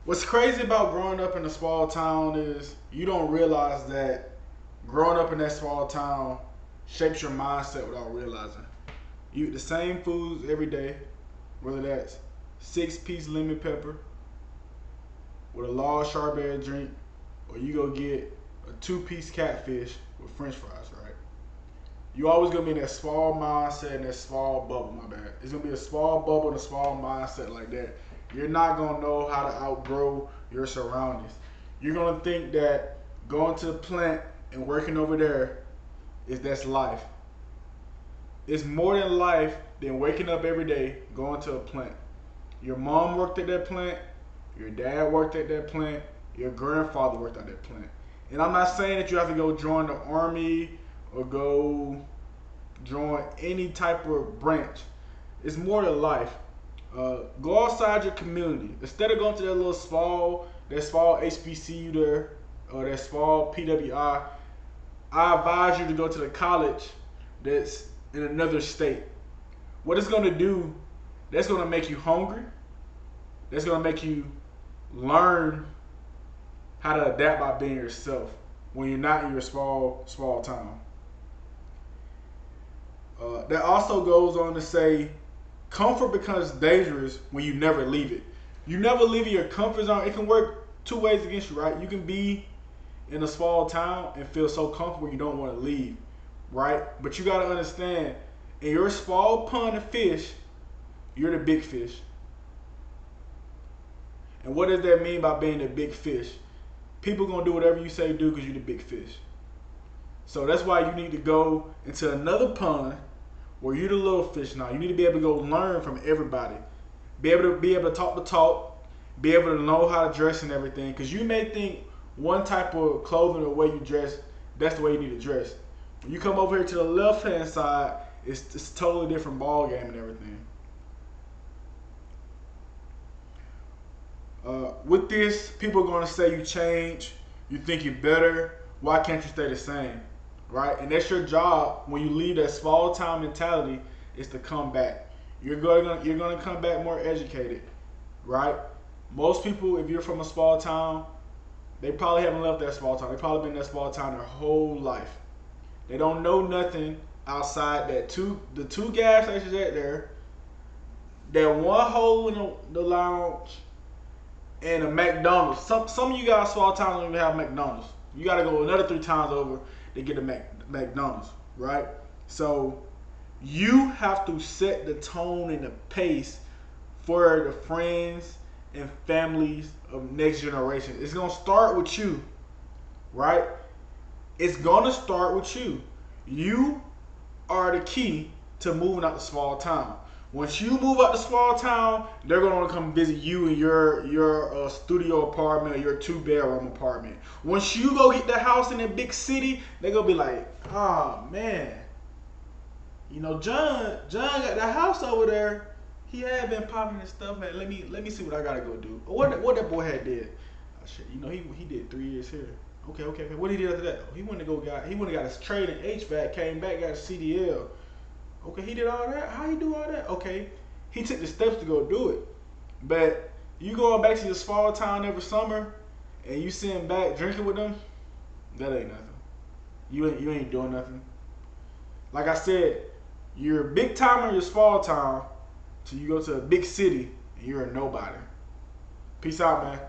What's crazy about growing up in a small town is you don't realize that growing up in that small town shapes your mindset without realizing. You eat the same foods every day, whether that's 6-piece lemon pepper with a large strawberry drink, or you go get a 2-piece catfish with French fries, right? You always gonna be in that small mindset and that small bubble. My bad. It's gonna be a small bubble and a small mindset like that. You're not gonna know how to outgrow your surroundings. You're gonna think that going to the plant and working over there is that's life. It's more than life than waking up every day going to a plant. Your mom worked at that plant. Your dad worked at that plant. Your grandfather worked at that plant. And I'm not saying that you have to go join the army or go join any type of branch. It's more to life. Go outside your community. Instead of going to that small HBCU there, or that small I advise you to go to the college that's in another state. What it's gonna do, that's gonna make you hungry. That's gonna make you learn how to adapt by being yourself when you're not in your small town. That also goes on to say, comfort becomes dangerous when you never leave it. You never leave your comfort zone. It can work two ways against you, right? You can be in a small town and feel so comfortable you don't want to leave, right? But you got to understand, in your small pond of fish, you're the big fish. And what does that mean by being the big fish? People gonna do whatever you say do because you're the big fish. So that's why you need to go into another pond where you're the little fish now. You need to be able to go learn from everybody. Be able to talk the talk, be able to know how to dress and everything. Because you may think one type of clothing or way you dress, that's the way you need to dress. When you come over here to the left hand side, it's a totally different ball game and everything. With this, people are going to say you change, you think you're better. Why can't you stay the same? Right? And that's your job when you leave that small town mentality is to come back. You're gonna come back more educated, right? Most people, if you're from a small town, they probably haven't left that small town. They probably been in that small town their whole life. They don't know nothing outside the two gas stations out there, that one hole in the lounge, and a McDonald's. Some of you guys small towns don't even have McDonald's. You got to go another 3 times over to get a McDonald's, right? So you have to set the tone and the pace for the friends and families of next generation. It's gonna start with you, right? It's gonna start with you. You are the key to moving out the small town. Once you move out the small town, they're gonna want to come visit you in your studio apartment or your 2 bedroom apartment. Once you go get the house in a big city, they're gonna be like, oh man, John got the house over there. He had been popping and stuff. Man, let me see what I gotta go do. What that boy had did. Oh, shit, he did 3 years here. Okay. What he did after that? He went and got his trade in HVAC, came back, got a CDL. Okay, he did all that. How he do all that? Okay, he took the steps to go do it. But you going back to your small town every summer and you sitting back drinking with them, that ain't nothing. You ain't doing nothing. Like I said, you're a big timer in your small town till you go to a big city and you're a nobody. Peace out, man.